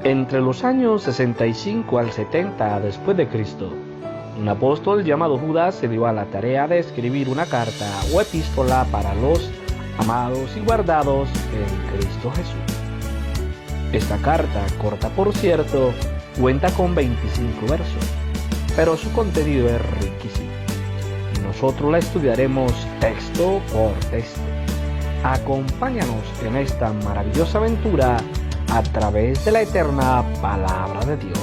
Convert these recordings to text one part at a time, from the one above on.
Entre los años 65 al 70 después de Cristo, un apóstol llamado Judas se dio a la tarea de escribir una carta o epístola para los amados y guardados en Cristo Jesús. Esta carta, corta por cierto, cuenta con 25 versos, pero su contenido es riquísimo. Y nosotros la estudiaremos texto por texto. Acompáñanos en esta maravillosa aventura a través de la eterna palabra de Dios.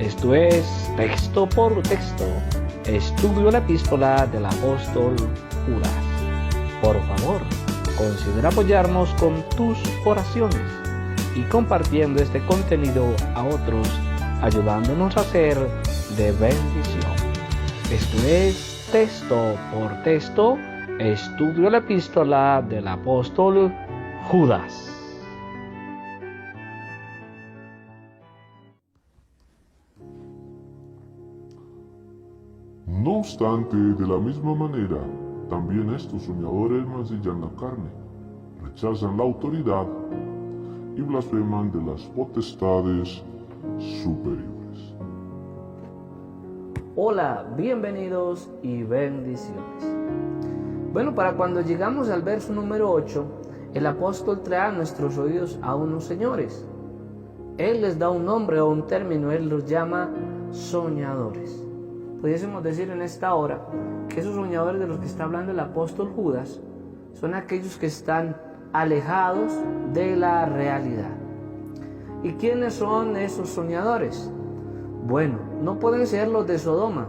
Esto es texto por texto, estudio la epístola del apóstol Judas. Por favor, considera apoyarnos con tus oraciones y compartiendo este contenido a otros, ayudándonos a ser de bendición. Esto es texto por texto, estudio la epístola del apóstol Judas. No obstante, de la misma manera, también estos soñadores mancillan la carne, rechazan la autoridad y blasfeman de las potestades superiores. Hola, bienvenidos y bendiciones. Bueno, para cuando llegamos al verso número 8, el apóstol trae a nuestros oídos a unos señores. Él les da un nombre o un término, él los llama soñadores. Pudiésemos decir en esta hora que esos soñadores de los que está hablando el apóstol Judas son aquellos que están alejados de la realidad. ¿Y quiénes son esos soñadores? Bueno, no pueden ser los de Sodoma,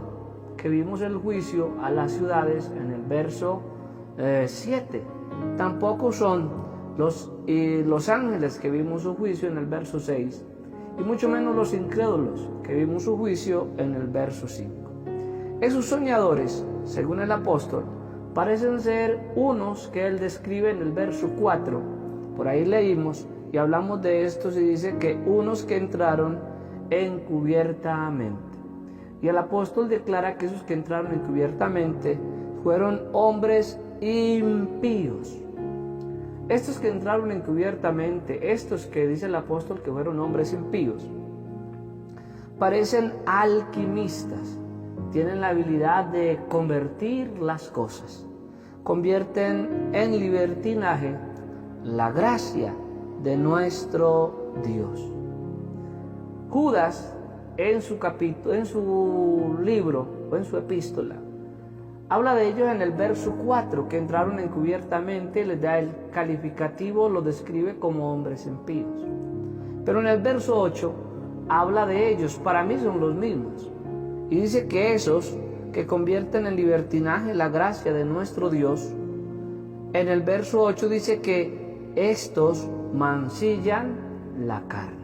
que vimos el juicio a las ciudades en el verso 7. Tampoco son los ángeles, que vimos su juicio en el verso 6. Y mucho menos los incrédulos, que vimos su juicio en el verso 5. Esos soñadores, según el apóstol, parecen ser unos que él describe en el verso 4. Por ahí leímos y hablamos de estos y dice que unos que entraron encubiertamente. Y el apóstol declara que esos que entraron encubiertamente fueron hombres impíos. Estos que entraron encubiertamente, estos que dice el apóstol que fueron hombres impíos, parecen alquimistas. Tienen la habilidad de convertir las cosas. Convierten en libertinaje la gracia de nuestro Dios. Judas, en su libro o en su epístola, habla de ellos en el verso 4, que entraron encubiertamente, les da el calificativo, los describe como hombres impíos. Pero en el verso 8 habla de ellos, para mí son los mismos. Y dice que esos que convierten en libertinaje la gracia de nuestro Dios, en el verso 8 dice que estos mancillan la carne.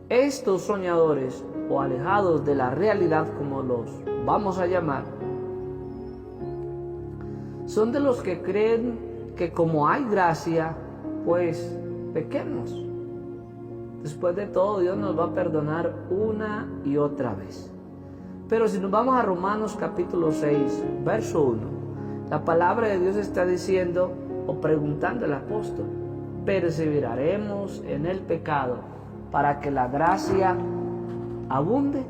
Estos soñadores o alejados de la realidad, como los vamos a llamar, son de los que creen que como hay gracia, pues pequemos. Después de todo, Dios nos va a perdonar una y otra vez. Pero si nos vamos a Romanos capítulo 6, verso 1, la palabra de Dios está diciendo o preguntando al apóstol: ¿perseveraremos en el pecado para que la gracia abunde?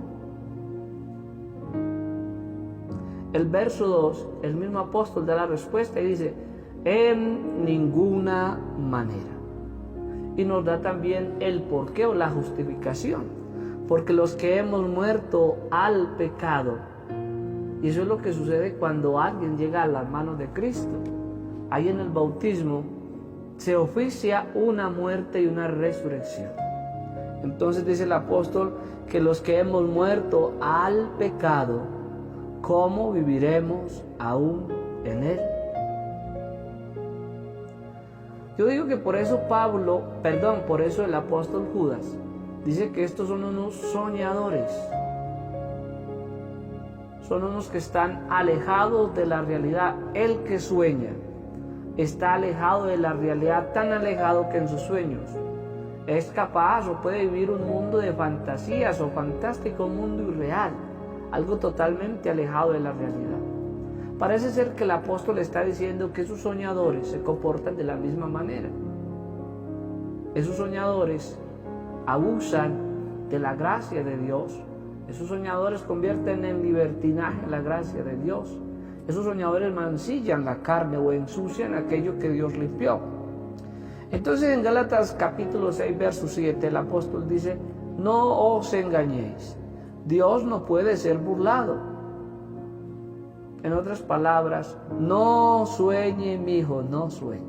El verso 2, el mismo apóstol da la respuesta y dice: en ninguna manera. Y nos da también el porqué o la justificación. Porque los que hemos muerto al pecado, y eso es lo que sucede cuando alguien llega a las manos de Cristo. Ahí en el bautismo se oficia una muerte y una resurrección. Entonces dice el apóstol que los que hemos muerto al pecado, ¿cómo viviremos aún en él? Yo digo que por eso por eso el apóstol Judas dice que estos son unos soñadores. Son unos que están alejados de la realidad. El que sueña está alejado de la realidad, tan alejado que en sus sueños es capaz o puede vivir un mundo de fantasías o fantástico mundo irreal, algo totalmente alejado de la realidad. Parece ser que el apóstol está diciendo que esos soñadores se comportan de la misma manera. Esos soñadores abusan de la gracia de Dios. Esos soñadores convierten en libertinaje la gracia de Dios. Esos soñadores mancillan la carne o ensucian aquello que Dios limpió. Entonces en Gálatas capítulo 6, verso 7, el apóstol dice: no os engañéis, Dios no puede ser burlado. En otras palabras, no sueñe, mi hijo, no sueñe.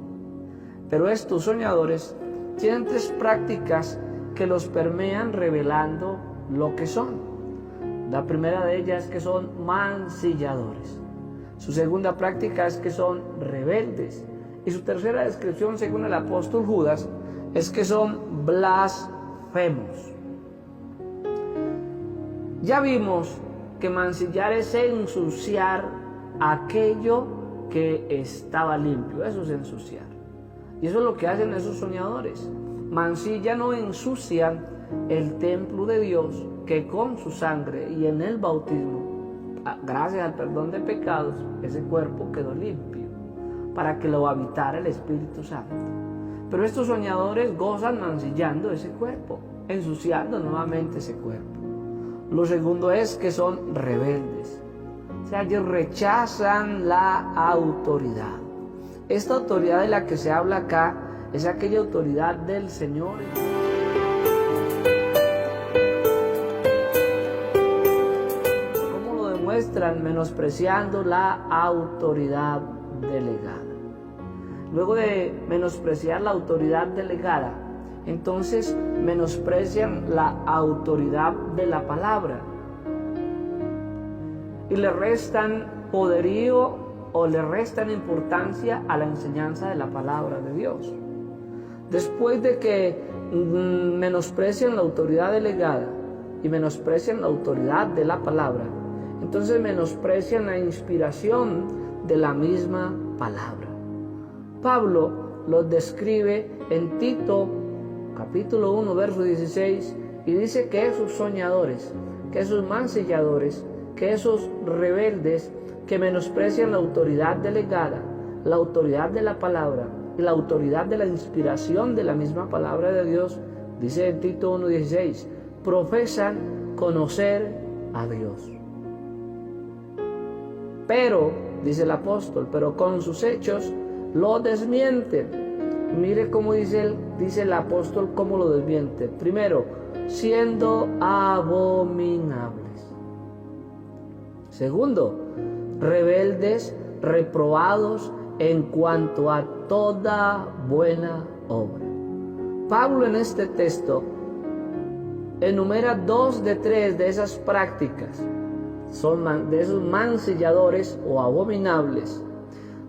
Pero estos soñadores tienen tres prácticas que los permean revelando lo que son. La primera de ellas es que son mancilladores. Su segunda práctica es que son rebeldes. Y su tercera descripción, según el apóstol Judas, es que son blasfemos. Ya vimos que mancillar es ensuciar aquello que estaba limpio. Eso es ensuciar. Y eso es lo que hacen esos soñadores. Mancillan o ensucian el templo de Dios, que con su sangre y en el bautismo, gracias al perdón de pecados, ese cuerpo quedó limpio, para que lo habitara el Espíritu Santo. Pero estos soñadores gozan mancillando ese cuerpo, ensuciando nuevamente ese cuerpo. Lo segundo es que son rebeldes. O sea, ellos rechazan la autoridad. Esta autoridad de la que se habla acá es aquella autoridad del Señor. ¿Cómo lo demuestran? Menospreciando la autoridad delegada. Luego de menospreciar la autoridad delegada, entonces menosprecian la autoridad de la palabra y le restan poderío o le restan importancia a la enseñanza de la palabra de Dios. Después de que menosprecian la autoridad delegada y menosprecian la autoridad de la palabra, entonces menosprecian la inspiración de la misma palabra. Pablo los describe en Tito capítulo 1, verso 16, y dice que esos soñadores, que esos mancilladores, que esos rebeldes que menosprecian la autoridad delegada, la autoridad de la palabra y la autoridad de la inspiración de la misma palabra de Dios, dice en Tito 1:16, profesan conocer a Dios. Pero, dice el apóstol, pero con sus hechos lo desmienten. Mire cómo dice el apóstol, cómo lo desmiente. Primero, siendo abominables. Segundo, rebeldes, reprobados en cuanto a toda buena obra. Pablo en este texto enumera 2 de 3 de esas prácticas. Son de esos mancilladores o abominables,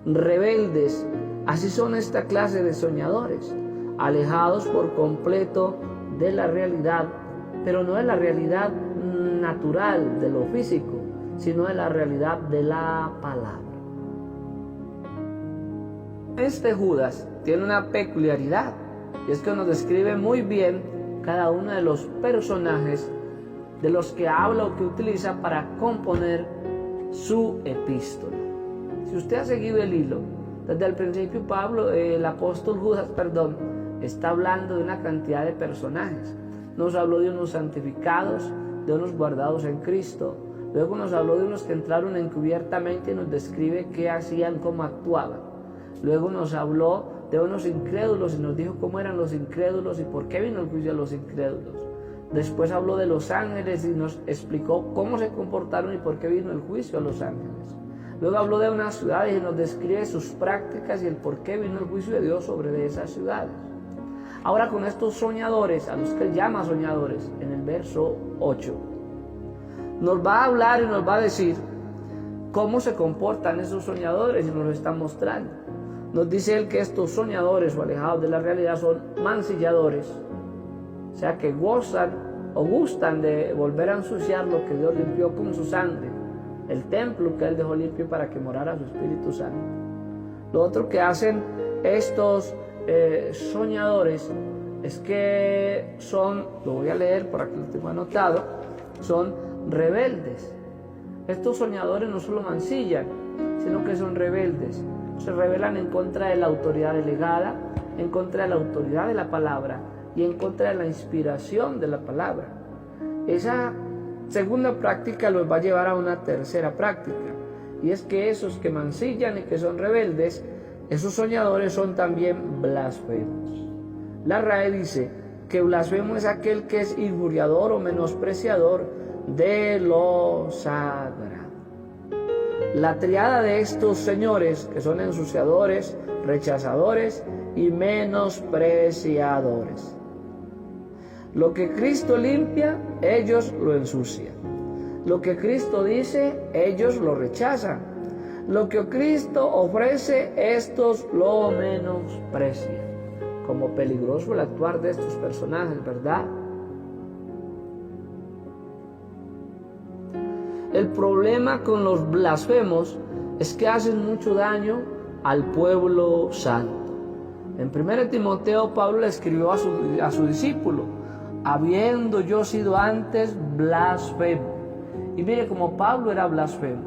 rebeldes. Así son esta clase de soñadores, alejados por completo de la realidad, pero no de la realidad natural, de lo físico, sino de la realidad de la palabra. Este Judas tiene una peculiaridad, y es que nos describe muy bien cada uno de los personajes de los que habla o que utiliza para componer su epístola. Si usted ha seguido el hilo, desde el principio el apóstol Judas, está hablando de una cantidad de personajes. Nos habló de unos santificados, de unos guardados en Cristo. Luego nos habló de unos que entraron encubiertamente y nos describe qué hacían, cómo actuaban. Luego nos habló de unos incrédulos y nos dijo cómo eran los incrédulos y por qué vino el juicio a los incrédulos. Después habló de los ángeles y nos explicó cómo se comportaron y por qué vino el juicio a los ángeles. Luego habló de unas ciudades y nos describe sus prácticas y el por qué vino el juicio de Dios sobre esas ciudades. Ahora con estos soñadores, a los que él llama soñadores, en el verso 8, nos va a hablar y nos va a decir cómo se comportan esos soñadores y nos lo está mostrando. Nos dice él que estos soñadores o alejados de la realidad son mancilladores, o sea que gozan o gustan de volver a ensuciar lo que Dios limpió con su sangre, el templo que él dejó limpio para que morara su Espíritu Santo. Lo otro que hacen estos soñadores es que son, lo voy a leer por aquí lo tengo anotado, son rebeldes. Estos soñadores no solo mancillan, sino que son rebeldes. Se rebelan en contra de la autoridad delegada, en contra de la autoridad de la palabra y en contra de la inspiración de la palabra. Esa segunda práctica los va a llevar a una tercera práctica, y es que esos que mancillan y que son rebeldes, esos soñadores son también blasfemos. La RAE dice que blasfemo es aquel que es injuriador o menospreciador de lo sagrado. La triada de estos señores, que son ensuciadores, rechazadores y menospreciadores. Lo que Cristo limpia, ellos lo ensucian. Lo que Cristo dice, ellos lo rechazan. Lo que Cristo ofrece, estos lo menosprecian. Como peligroso el actuar de estos personajes, ¿verdad? El problema con los blasfemos es que hacen mucho daño al pueblo santo. En 1 Timoteo, Pablo le escribió a su discípulo: habiendo yo sido antes blasfemo. Y mire, como Pablo era blasfemo,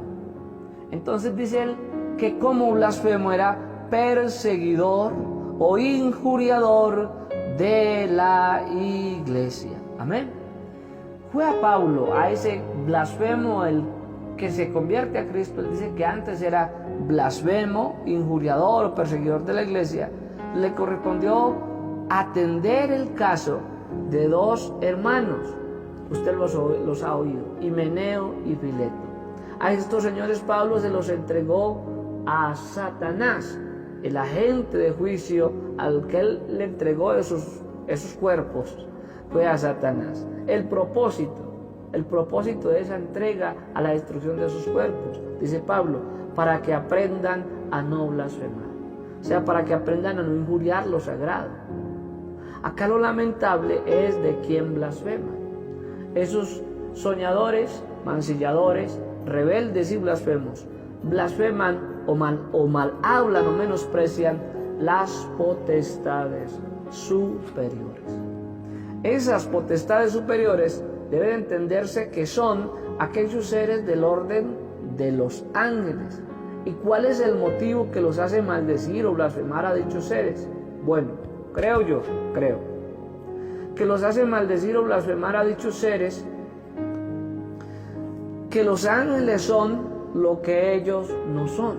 entonces dice él que como blasfemo era perseguidor o injuriador de la iglesia. Amén. Fue a Pablo, a ese blasfemo, el que se convierte a Cristo. Él dice que antes era blasfemo, injuriador o perseguidor de la iglesia. Le correspondió atender el caso de dos hermanos. Usted los ha oído, Himeneo y Fileto. A estos señores Pablo se los entregó a Satanás, el agente de juicio al que él le entregó esos cuerpos. Fue a Satanás. El propósito de esa entrega a la destrucción de sus cuerpos, dice Pablo, para que aprendan a no blasfemar. O sea, para que aprendan a no injuriar lo sagrado. Acá lo lamentable es de quien blasfema. Esos soñadores, mancilladores, rebeldes y blasfemos, blasfeman o mal hablan o menosprecian las potestades superiores. Esas potestades superiores deben entenderse que son aquellos seres del orden de los ángeles. ¿Y cuál es el motivo que los hace maldecir o blasfemar a dichos seres? Bueno, creo que los hace maldecir o blasfemar a dichos seres, que los ángeles son lo que ellos no son.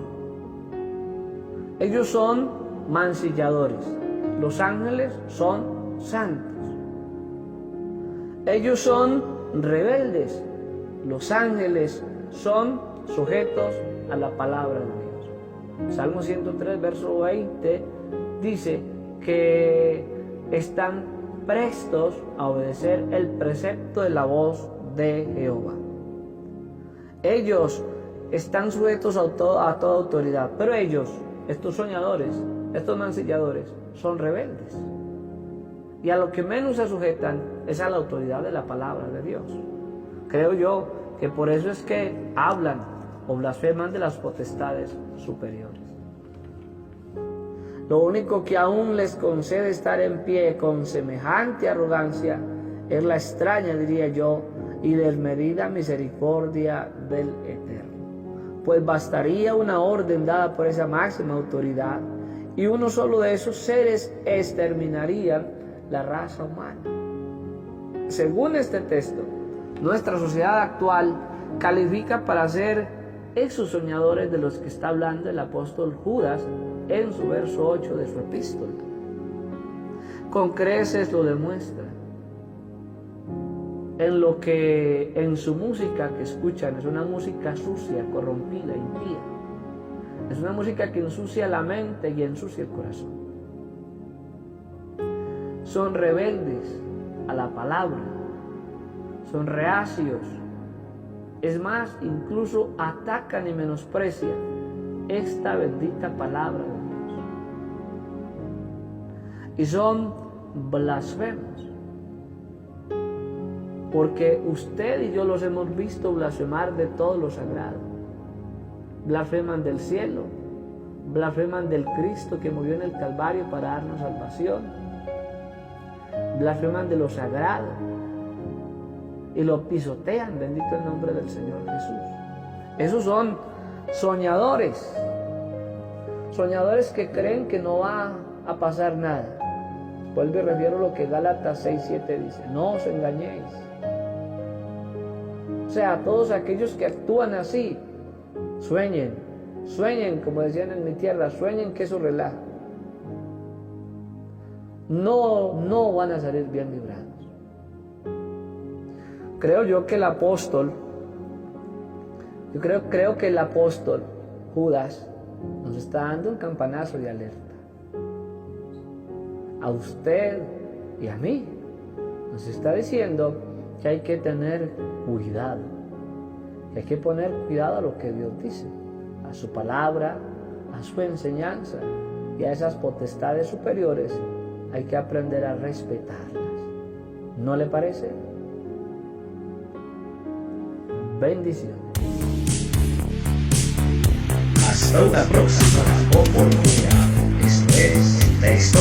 Ellos son mancilladores, los ángeles son santos. Ellos son rebeldes, los ángeles son sujetos a la palabra de Dios. Salmo 103, verso 20 dice que están prestos a obedecer el precepto de la voz de Jehová. Ellos están sujetos a toda autoridad, pero ellos, estos soñadores, estos mancilladores, son rebeldes. Y a lo que menos se sujetan es a la autoridad de la palabra de Dios. Creo yo que por eso es que hablan o blasfeman de las potestades superiores. Lo único que aún les concede estar en pie con semejante arrogancia es la extraña, diría yo, y desmedida misericordia del Eterno. Pues bastaría una orden dada por esa máxima autoridad y uno solo de esos seres exterminarían la raza humana. Según este texto, nuestra sociedad actual califica para ser esos soñadores de los que está hablando el apóstol Judas en su verso 8 de su epístola. Con creces lo demuestra en lo que en su música que escuchan es una música sucia, corrompida, impía. Es una música que ensucia la mente y ensucia el corazón. Son rebeldes a la palabra, son reacios. Es más, incluso atacan y menosprecian esta bendita palabra de Dios. Y son blasfemos, porque usted y yo los hemos visto blasfemar de todo lo sagrado. Blasfeman del cielo, blasfeman del Cristo que murió en el Calvario para darnos salvación. Blasfeman de lo sagrado y lo pisotean, bendito el nombre del Señor Jesús. Esos son soñadores que creen que no va a pasar nada. Vuelvo y refiero a lo que Gálatas 6:7 dice. No os engañéis. O sea, todos aquellos que actúan así, sueñen, como decían en mi tierra, sueñen que eso relaja. No van a salir bien librados. Creo que el apóstol Judas nos está dando un campanazo de alerta. A usted y a mí nos está diciendo que hay que tener cuidado, que hay que poner cuidado a lo que Dios dice, a su palabra, a su enseñanza, y a esas potestades superiores hay que aprender a respetarlas. ¿No le parece? Bendiciones. Hasta una próxima oportunidad. Esto es Texto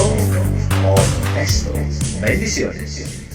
con Texto. Bendiciones.